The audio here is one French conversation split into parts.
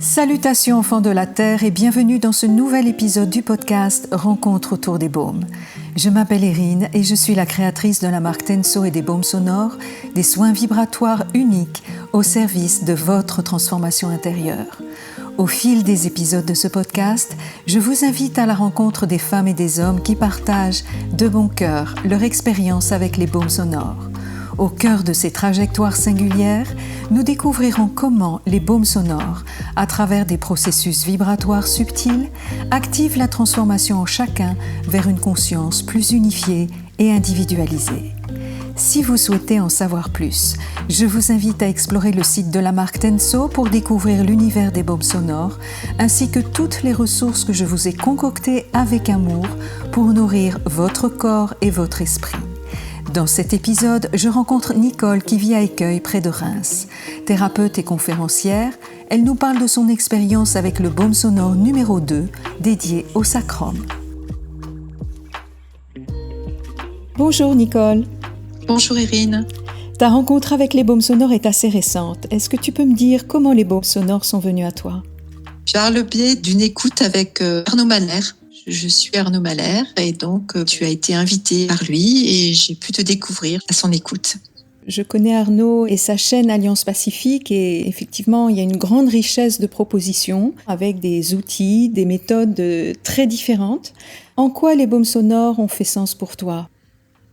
Salutations enfants de la Terre et bienvenue dans ce nouvel épisode du podcast Rencontre autour des baumes. Je m'appelle Erin et je suis la créatrice de la marque Tenso et des baumes sonores, des soins vibratoires uniques au service de votre transformation intérieure. Au fil des épisodes de ce podcast, je vous invite à la rencontre des femmes et des hommes qui partagent de bon cœur leur expérience avec les baumes sonores. Au cœur de ces trajectoires singulières, nous découvrirons comment les baumes sonores, à travers des processus vibratoires subtils, activent la transformation en chacun vers une conscience plus unifiée et individualisée. Si vous souhaitez en savoir plus, je vous invite à explorer le site de la marque Tenso pour découvrir l'univers des baumes sonores, ainsi que toutes les ressources que je vous ai concoctées avec amour pour nourrir votre corps et votre esprit. Dans cet épisode, je rencontre Nicole qui vit à Écueil, près de Reims. Thérapeute et conférencière, elle nous parle de son expérience avec le baume sonore numéro 2, dédié au sacrum. Bonjour Nicole. Bonjour Erin. Ta rencontre avec les baumes sonores est assez récente. Est-ce que tu peux me dire comment les baumes sonores sont venus à toi ? Par le biais d'une écoute avec Arnaud Mahler. Je suis Arnaud Mahler et donc tu as été invitée par lui et j'ai pu te découvrir à son écoute. Je connais Arnaud et sa chaîne Alliance Pacifique et effectivement, il y a une grande richesse de propositions avec des outils, des méthodes très différentes. En quoi les baumes sonores ont fait sens pour toi ?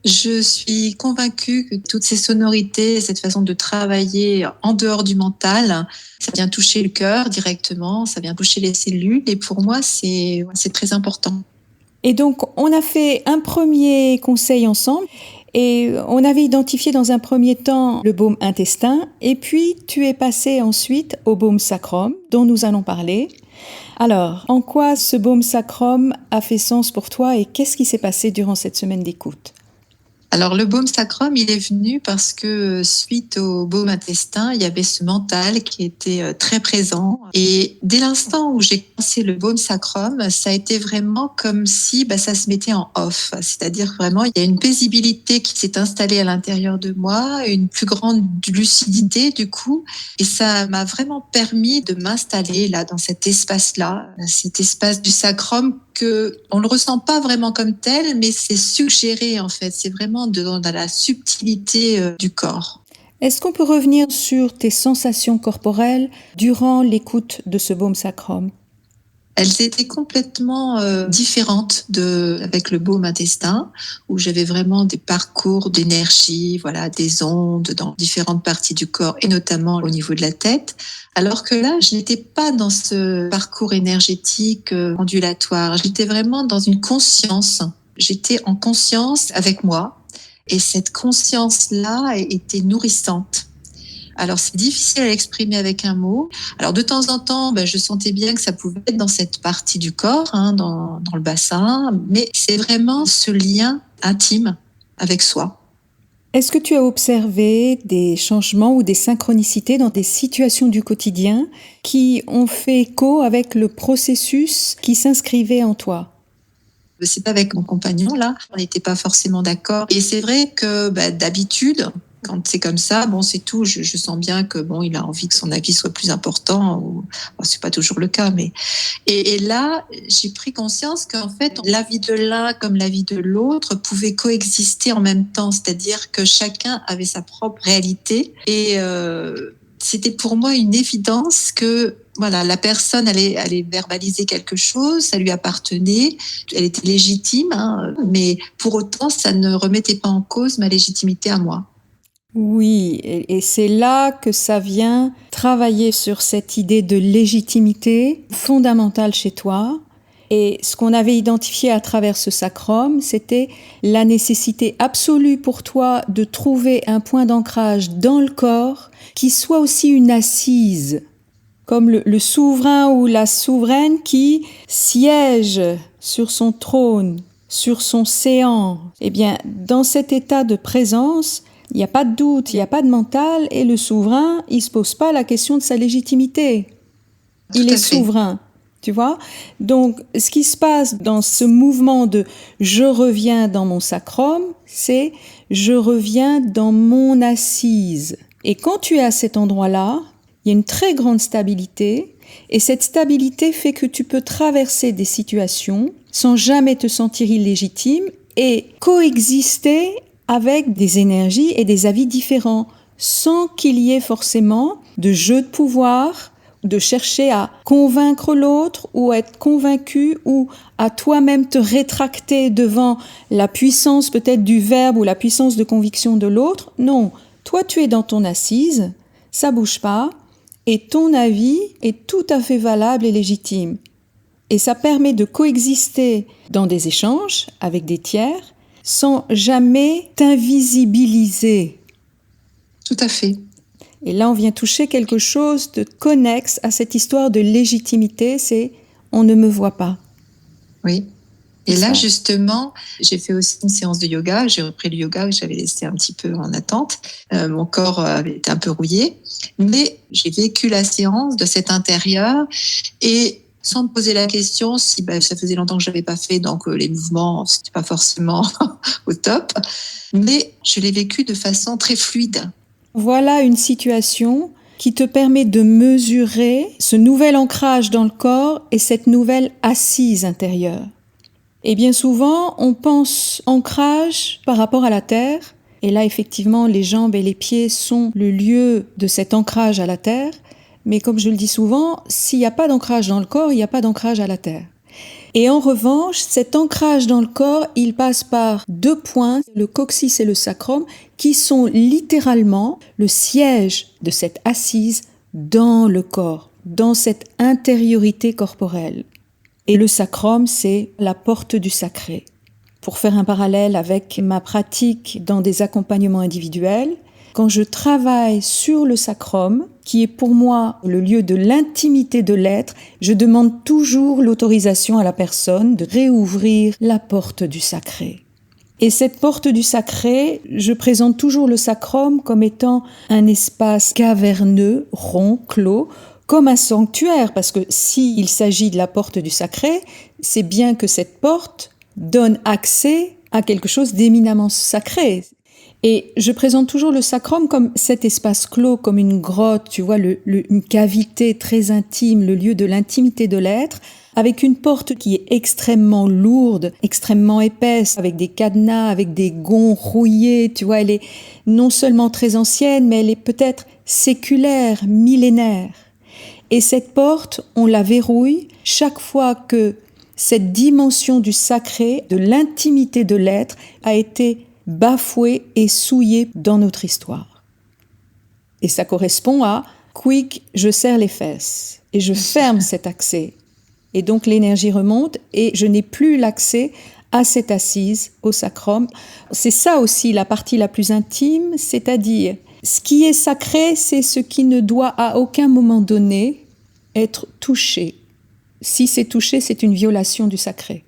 Je suis convaincue que toutes ces sonorités, cette façon de travailler en dehors du mental, ça vient toucher le cœur directement, ça vient toucher les cellules et pour moi, c'est très important. Et donc, on a fait un premier conseil ensemble et on avait identifié dans un premier temps le baume intestin et puis tu es passé ensuite au baume sacrum dont nous allons parler. Alors, en quoi ce baume sacrum a fait sens pour toi et qu'est-ce qui s'est passé durant cette semaine d'écoute ? Alors le baume sacrum, il est venu parce que suite au baume intestin, il y avait ce mental qui était très présent. Et dès l'instant où j'ai commencé le baume sacrum, ça a été vraiment comme si ça se mettait en off. C'est-à-dire vraiment, il y a une paisibilité qui s'est installée à l'intérieur de moi, une plus grande lucidité du coup. Et ça m'a vraiment permis de m'installer là dans cet espace-là, cet espace du sacrum que on le ressent pas vraiment comme tel, mais c'est suggéré en fait. C'est vraiment dans la subtilité du corps. Est-ce qu'on peut revenir sur tes sensations corporelles durant l'écoute de ce baume sacrum ? Elles étaient complètement différentes avec le baume intestin, où j'avais vraiment des parcours d'énergie, des ondes dans différentes parties du corps et notamment au niveau de la tête. Alors que là, je n'étais pas dans ce parcours énergétique ondulatoire. J'étais vraiment dans une conscience. J'étais en conscience avec moi et cette conscience-là était nourrissante. Alors, c'est difficile à l'exprimer avec un mot. Alors, de temps en temps, je sentais bien que ça pouvait être dans cette partie du corps, dans le bassin, mais c'est vraiment ce lien intime avec soi. Est-ce que tu as observé des changements ou des synchronicités dans des situations du quotidien qui ont fait écho avec le processus qui s'inscrivait en toi ? C'est pas avec mon compagnon, là. On n'était pas forcément d'accord. Et c'est vrai que, d'habitude, quand c'est comme ça, c'est tout. Je sens bien que il a envie que son avis soit plus important. C'est pas toujours le cas, mais et là, j'ai pris conscience qu'en fait, l'avis de l'un comme l'avis de l'autre pouvait coexister en même temps. C'est-à-dire que chacun avait sa propre réalité et c'était pour moi une évidence que la personne allait verbaliser quelque chose, ça lui appartenait, elle était légitime, mais pour autant, ça ne remettait pas en cause ma légitimité à moi. Oui, et c'est là que ça vient travailler sur cette idée de légitimité fondamentale chez toi. Et ce qu'on avait identifié à travers ce sacrum, c'était la nécessité absolue pour toi de trouver un point d'ancrage dans le corps qui soit aussi une assise, comme le souverain ou la souveraine qui siège sur son trône, sur son séant. Eh bien, dans cet état de présence, il n'y a pas de doute, il n'y a pas de mental et le souverain, il ne se pose pas la question de sa légitimité. Il est souverain, tu vois ? Donc, ce qui se passe dans ce mouvement de « je reviens dans mon sacrum », c'est « je reviens dans mon assise ». Et quand tu es à cet endroit-là, il y a une très grande stabilité Et cette stabilité fait que tu peux traverser des situations sans jamais te sentir illégitime et coexister avec des énergies et des avis différents, sans qu'il y ait forcément de jeu de pouvoir, de chercher à convaincre l'autre ou être convaincu ou à toi-même te rétracter devant la puissance peut-être du verbe ou la puissance de conviction de l'autre. Non, toi tu es dans ton assise, ça bouge pas et ton avis est tout à fait valable et légitime. Et ça permet de coexister dans des échanges avec des tiers sans jamais t'invisibiliser. Tout à fait. Et là, on vient toucher quelque chose de connexe à cette histoire de légitimité, c'est « on ne me voit pas ». Oui. Et là, justement, j'ai fait aussi une séance de yoga. J'ai repris le yoga que j'avais laissé un petit peu en attente. Mon corps avait été un peu rouillé. Mais j'ai vécu la séance de cet intérieur et sans me poser la question si ça faisait longtemps que je l'avais pas fait, donc les mouvements, c'était pas forcément au top. Mais je l'ai vécu de façon très fluide. Voilà une situation qui te permet de mesurer ce nouvel ancrage dans le corps et cette nouvelle assise intérieure. Et bien souvent, on pense ancrage par rapport à la terre. Et là, effectivement, les jambes et les pieds sont le lieu de cet ancrage à la terre. Mais comme je le dis souvent, s'il n'y a pas d'ancrage dans le corps, il n'y a pas d'ancrage à la terre. Et en revanche, cet ancrage dans le corps, il passe par 2 points, le coccyx et le sacrum, qui sont littéralement le siège de cette assise dans le corps, dans cette intériorité corporelle. Et le sacrum, c'est la porte du sacré. Pour faire un parallèle avec ma pratique dans des accompagnements individuels, quand je travaille sur le sacrum, qui est pour moi le lieu de l'intimité de l'être, je demande toujours l'autorisation à la personne de réouvrir la porte du sacré. Et cette porte du sacré, je présente toujours le sacrum comme étant un espace caverneux, rond, clos, comme un sanctuaire, parce que s'il s'agit de la porte du sacré, c'est bien que cette porte donne accès à quelque chose d'éminemment sacré. Et je présente toujours le sacrum comme cet espace clos, comme une grotte, tu vois, une cavité très intime, le lieu de l'intimité de l'être, avec une porte qui est extrêmement lourde, extrêmement épaisse, avec des cadenas, avec des gonds rouillés, tu vois, elle est non seulement très ancienne, mais elle est peut-être séculaire, millénaire. Et cette porte, on la verrouille chaque fois que cette dimension du sacré, de l'intimité de l'être, a été bafouée et souillée dans notre histoire. Et ça correspond à « quick, je serre les fesses » et je ferme cet accès. Et donc l'énergie remonte et je n'ai plus l'accès à cette assise, au sacrum. C'est ça aussi la partie la plus intime, c'est-à-dire ce qui est sacré, c'est ce qui ne doit à aucun moment donné être touché. Si c'est touché, c'est une violation du sacré.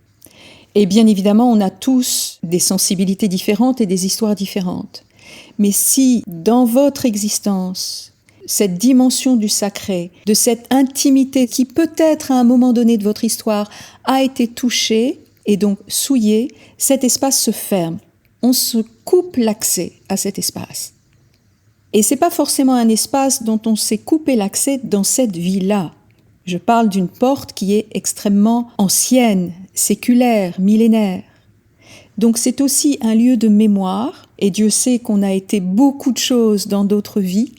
Et bien évidemment, on a tous des sensibilités différentes et des histoires différentes. Mais si, dans votre existence, cette dimension du sacré, de cette intimité qui peut-être à un moment donné de votre histoire a été touchée et donc souillée, cet espace se ferme. On se coupe l'accès à cet espace. Et c'est pas forcément un espace dont on s'est coupé l'accès dans cette vie-là. Je parle d'une porte qui est extrêmement ancienne, séculaire, millénaire. Donc c'est aussi un lieu de mémoire, et Dieu sait qu'on a été beaucoup de choses dans d'autres vies,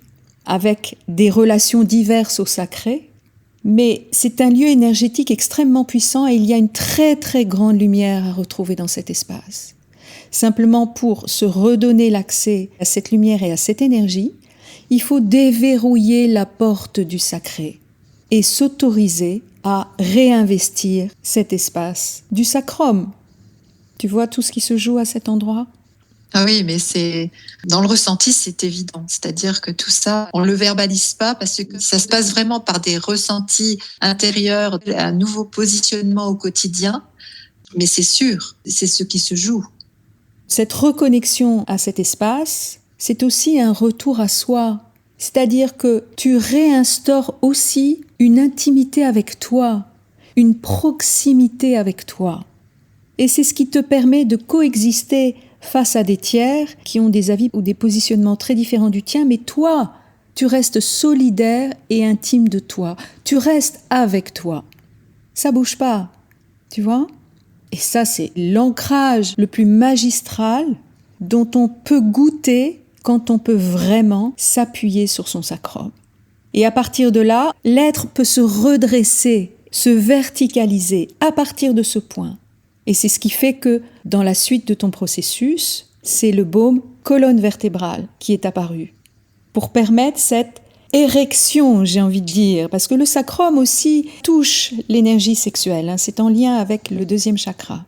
avec des relations diverses au sacré, mais c'est un lieu énergétique extrêmement puissant et il y a une très très grande lumière à retrouver dans cet espace. Simplement pour se redonner l'accès à cette lumière et à cette énergie, il faut déverrouiller la porte du sacré et s'autoriser à réinvestir cet espace du sacrum. Tu vois tout ce qui se joue à cet endroit ? Ah oui, mais c'est dans le ressenti, c'est évident. C'est-à-dire que tout ça, on le verbalise pas parce que ça se passe vraiment par des ressentis intérieurs, un nouveau positionnement au quotidien. Mais c'est sûr, c'est ce qui se joue. Cette reconnexion à cet espace, c'est aussi un retour à soi. C'est-à-dire que tu réinstaures aussi une intimité avec toi, une proximité avec toi. Et c'est ce qui te permet de coexister face à des tiers qui ont des avis ou des positionnements très différents du tien, mais toi, tu restes solidaire et intime de toi. Tu restes avec toi. Ça bouge pas, tu vois ? Et ça, c'est l'ancrage le plus magistral dont on peut goûter quand on peut vraiment s'appuyer sur son sacrum. Et à partir de là, l'être peut se redresser, se verticaliser à partir de ce point. Et c'est ce qui fait que dans la suite de ton processus, c'est le baume colonne vertébrale qui est apparu pour permettre cette érection, j'ai envie de dire, parce que le sacrum aussi touche l'énergie sexuelle, c'est en lien avec le deuxième chakra.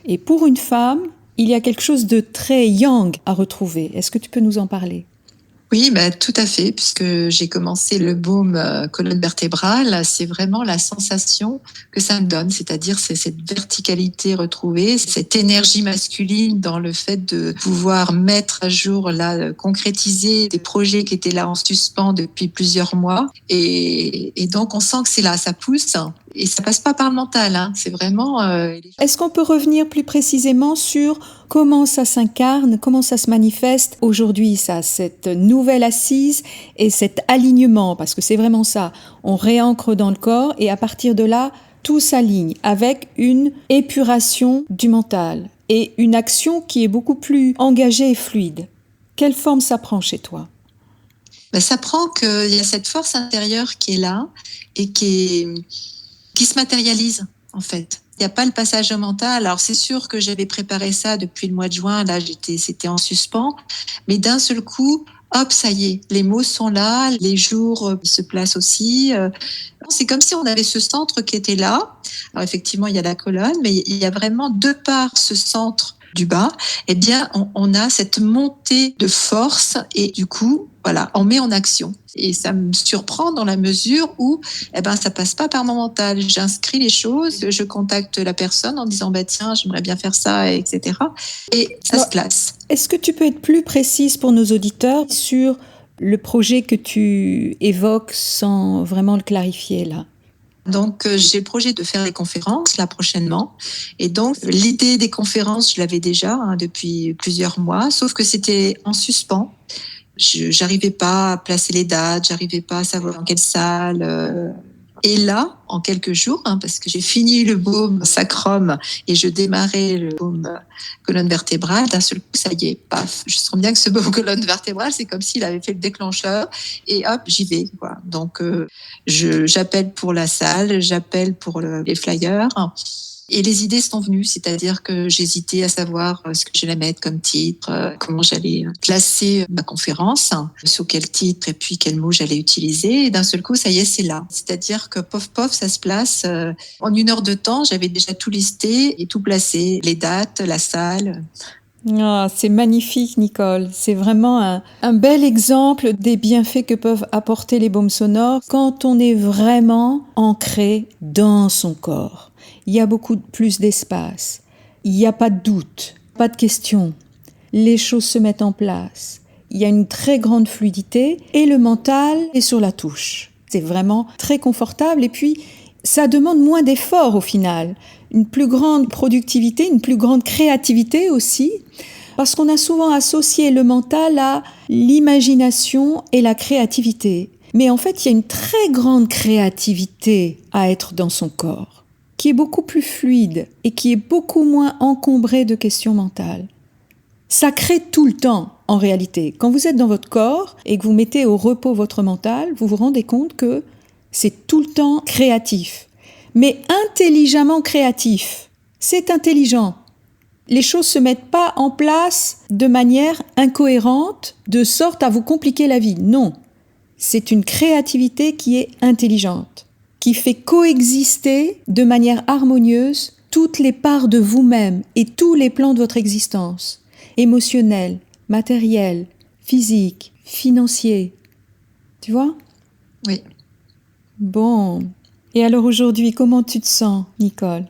Et pour une femme, il y a quelque chose de très yang à retrouver. Est-ce que tu peux nous en parler ? Oui, tout à fait, puisque j'ai commencé le baume colonne vertébrale, c'est vraiment la sensation que ça me donne, c'est-à-dire c'est cette verticalité retrouvée, cette énergie masculine dans le fait de pouvoir mettre à jour, là, concrétiser des projets qui étaient là en suspens depuis plusieurs mois, et donc on sent que c'est là, ça pousse. Et ça passe pas par le mental, c'est vraiment... Est-ce qu'on peut revenir plus précisément sur comment ça s'incarne, comment ça se manifeste aujourd'hui, ça, cette nouvelle assise et cet alignement, parce que c'est vraiment ça, on réancre dans le corps et à partir de là, tout s'aligne avec une épuration du mental et une action qui est beaucoup plus engagée et fluide. Quelle forme ça prend chez toi ? Ça prend qu'il y a cette force intérieure qui est là et qui se matérialise, en fait. Il n'y a pas le passage au mental. Alors, c'est sûr que j'avais préparé ça depuis le mois de juin. Là, c'était en suspens. Mais d'un seul coup, hop, ça y est. Les mots sont là. Les jours se placent aussi. C'est comme si on avait ce centre qui était là. Alors, effectivement, il y a la colonne, mais il y a vraiment de par ce centre du bas, eh bien, on a cette montée de force et du coup, voilà, on met en action. Et ça me surprend dans la mesure où, ça passe pas par mon mental. J'inscris les choses, je contacte la personne en disant, tiens, j'aimerais bien faire ça, etc. Et ça se place. Est-ce que tu peux être plus précise pour nos auditeurs sur le projet que tu évoques sans vraiment le clarifier là ? Donc, j'ai le projet de faire des conférences là prochainement. Et donc, l'idée des conférences, je l'avais déjà depuis plusieurs mois, sauf que c'était en suspens. J'arrivais pas à placer les dates, j'arrivais pas à savoir dans quelle salle. Et là, en quelques jours, parce que j'ai fini le baume sacrum et je démarrais le baume colonne vertébrale, d'un seul coup, ça y est, paf. Je sens bien que ce baume colonne vertébrale, c'est comme s'il avait fait le déclencheur et hop, j'y vais, quoi. Donc, j'appelle pour la salle, j'appelle pour les flyers. Et les idées sont venues, c'est-à-dire que j'hésitais à savoir ce que j'allais mettre comme titre, comment j'allais classer ma conférence, sur quel titre et puis quel mot j'allais utiliser. Et d'un seul coup, ça y est, c'est là. C'est-à-dire que pof, ça se place. En 1 heure de temps, j'avais déjà tout listé et tout placé, les dates, la salle. Ah, c'est magnifique, Nicole. C'est vraiment un bel exemple des bienfaits que peuvent apporter les baumes sonores quand on est vraiment ancré dans son corps. Il y a beaucoup plus d'espace. Il n'y a pas de doute, pas de question. Les choses se mettent en place. Il y a une très grande fluidité et le mental est sur la touche. C'est vraiment très confortable et puis ça demande moins d'efforts au final. Une plus grande productivité, une plus grande créativité aussi, parce qu'on a souvent associé le mental à l'imagination et la créativité. Mais en fait, il y a une très grande créativité à être dans son corps, qui est beaucoup plus fluide et qui est beaucoup moins encombrée de questions mentales. Ça crée tout le temps, en réalité. Quand vous êtes dans votre corps et que vous mettez au repos votre mental, vous vous rendez compte que c'est tout le temps créatif. Mais intelligemment créatif. C'est intelligent. Les choses se mettent pas en place de manière incohérente, de sorte à vous compliquer la vie. Non. C'est une créativité qui est intelligente, qui fait coexister de manière harmonieuse toutes les parts de vous-même et tous les plans de votre existence. Émotionnel, matériel, physique, financier. Tu vois ? Oui. Bon. Et alors aujourd'hui, comment tu te sens, Nicole ?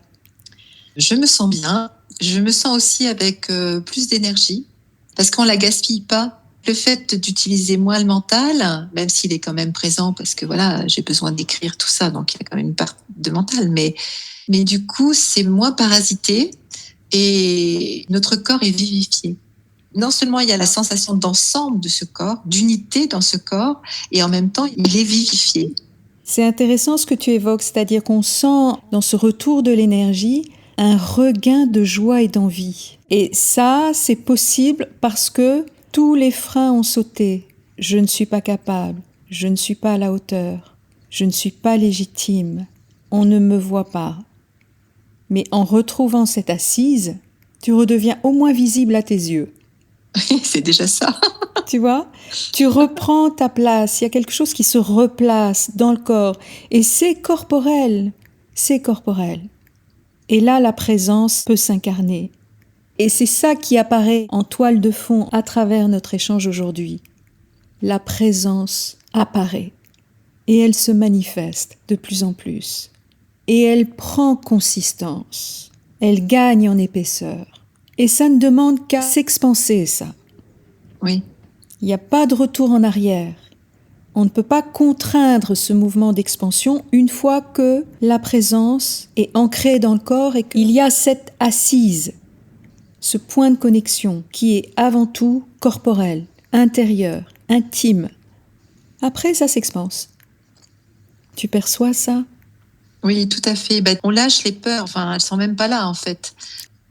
Je me sens bien. Je me sens aussi avec plus d'énergie parce qu'on la gaspille pas. Le fait d'utiliser moins le mental, même s'il est quand même présent parce que voilà, j'ai besoin d'écrire tout ça, donc il y a quand même une part de mental, mais du coup, c'est moins parasité et notre corps est vivifié. non seulement il y a la sensation d'ensemble de ce corps, d'unité dans ce corps, et en même temps, il est vivifié. C'est intéressant ce que tu évoques, c'est-à-dire qu'on sent dans ce retour de l'énergie un regain de joie et d'envie. Et ça, c'est possible parce que tous les freins ont sauté. Je ne suis pas capable, je ne suis pas à la hauteur, je ne suis pas légitime, on ne me voit pas. Mais en retrouvant cette assise, tu redeviens au moins visible à tes yeux. Oui, c'est déjà ça. Tu vois, tu reprends ta place, il y a quelque chose qui se replace dans le corps et c'est corporel, c'est corporel. Et là, la présence peut s'incarner. Et c'est ça qui apparaît en toile de fond à travers notre échange aujourd'hui. La présence apparaît et elle se manifeste de plus en plus. Et elle prend consistance, elle gagne en épaisseur. Et ça ne demande qu'à s'expanser, ça. Oui. Il n'y a pas de retour en arrière. On ne peut pas contraindre ce mouvement d'expansion une fois que la présence est ancrée dans le corps et qu'il y a cette assise, ce point de connexion qui est avant tout corporel, intérieur, intime. Après, ça s'expanse. Tu perçois ça ? Oui, tout à fait. On lâche les peurs, enfin, elles sont même pas là en fait.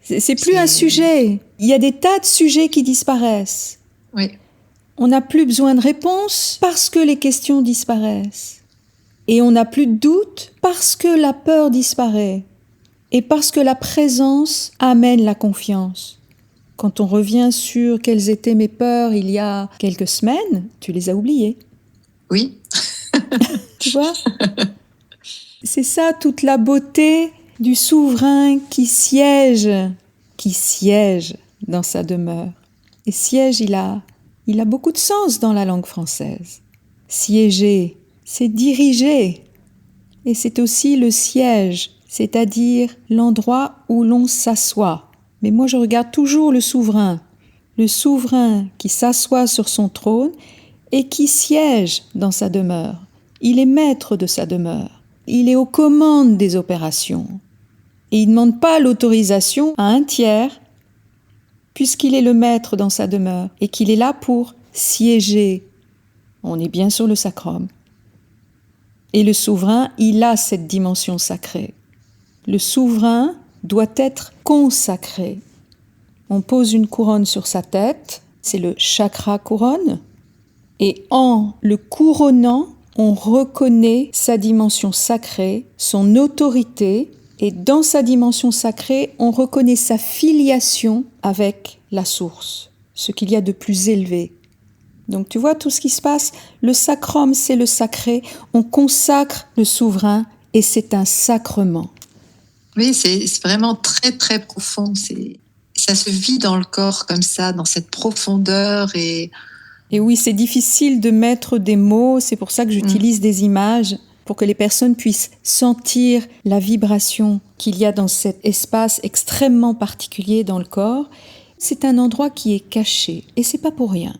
C'est plus un sujet. Il y a des tas de sujets qui disparaissent. Oui. On n'a plus besoin de réponses parce que les questions disparaissent. Et on n'a plus de doute parce que la peur disparaît. Et parce que la présence amène la confiance. Quand on revient sur quelles étaient mes peurs il y a quelques semaines, tu les as oubliées. Oui. Tu vois ? C'est ça toute la beauté du souverain qui siège dans sa demeure. Et siège, il a beaucoup de sens dans la langue française. Siéger, c'est diriger. Et c'est aussi le siège, c'est-à-dire l'endroit où l'on s'assoit. Mais moi, je regarde toujours le souverain qui s'assoit sur son trône et qui siège dans sa demeure. Il est maître de sa demeure. Il est aux commandes des opérations. Et il ne demande pas l'autorisation à un tiers, puisqu'il est le maître dans sa demeure et qu'il est là pour siéger. On est bien sur le sacrum. Et le souverain, il a cette dimension sacrée. Le souverain doit être consacré. On pose une couronne sur sa tête, c'est le chakra couronne, et en le couronnant, on reconnaît sa dimension sacrée, son autorité, et dans sa dimension sacrée, on reconnaît sa filiation avec la source, ce qu'il y a de plus élevé. Donc tu vois tout ce qui se passe, le sacrum c'est le sacré, on consacre le souverain et c'est un sacrement. Oui, c'est vraiment très très profond, ça se vit dans le corps comme ça, dans cette profondeur Et oui, c'est difficile de mettre des mots, c'est pour ça que j'utilise des images, pour que les personnes puissent sentir la vibration qu'il y a dans cet espace extrêmement particulier dans le corps. C'est un endroit qui est caché, et c'est pas pour rien.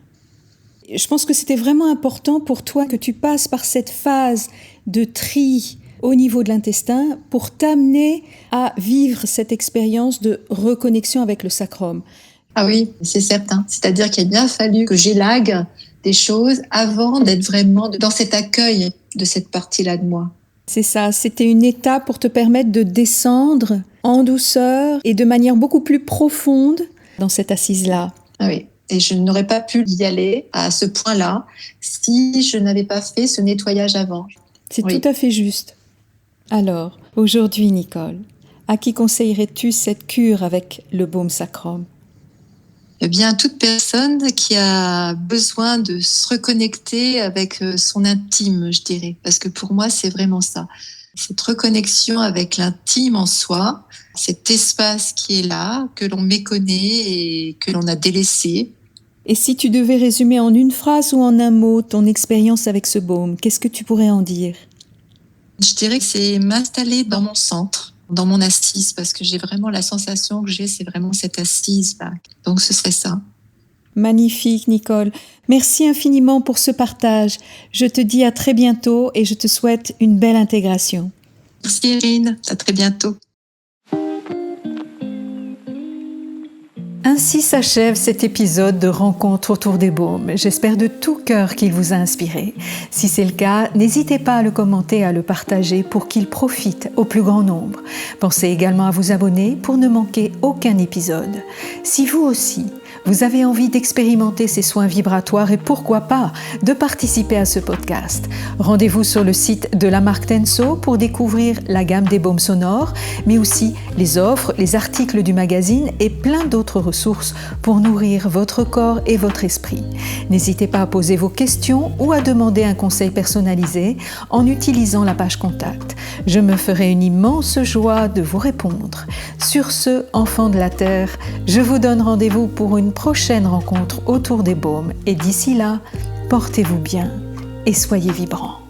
Je pense que c'était vraiment important pour toi que tu passes par cette phase de tri au niveau de l'intestin pour t'amener à vivre cette expérience de reconnexion avec le sacrum. Ah oui, c'est certain. C'est-à-dire qu'il a bien fallu que j'élague des choses avant d'être vraiment dans cet accueil de cette partie-là de moi. C'est ça, c'était une étape pour te permettre de descendre en douceur et de manière beaucoup plus profonde dans cette assise-là. Ah oui, et je n'aurais pas pu y aller à ce point-là si je n'avais pas fait ce nettoyage avant. C'est tout à fait juste. Alors, aujourd'hui, Nicole, à qui conseillerais-tu cette cure avec le baume sacrum ? Eh bien, toute personne qui a besoin de se reconnecter avec son intime, je dirais. Parce que pour moi, c'est vraiment ça. Cette reconnexion avec l'intime en soi, cet espace qui est là, que l'on méconnaît et que l'on a délaissé. Et si tu devais résumer en une phrase ou en un mot ton expérience avec ce baume, qu'est-ce que tu pourrais en dire ? Je dirais que c'est m'installer dans mon centre, dans mon assise, parce que j'ai vraiment la sensation que j'ai, c'est vraiment cette assise-là. Donc ce serait ça. Magnifique, Nicole. Merci infiniment pour ce partage. Je te dis à très bientôt et je te souhaite une belle intégration. Merci Irine, à très bientôt. Ainsi s'achève cet épisode de Rencontre autour des baumes. J'espère de tout cœur qu'il vous a inspiré. Si c'est le cas, n'hésitez pas à le commenter et à le partager pour qu'il profite au plus grand nombre. Pensez également à vous abonner pour ne manquer aucun épisode. Si vous aussi, vous avez envie d'expérimenter ces soins vibratoires et pourquoi pas de participer à ce podcast, rendez-vous sur le site de la marque Tenso pour découvrir la gamme des baumes sonores, mais aussi les offres, les articles du magazine et plein d'autres ressources pour nourrir votre corps et votre esprit. N'hésitez pas à poser vos questions ou à demander un conseil personnalisé en utilisant la page contact. Je me ferai une immense joie de vous répondre. Sur ce, enfants de la Terre, je vous donne rendez-vous pour une prochaine rencontre autour des baumes et d'ici là, portez-vous bien et soyez vibrants.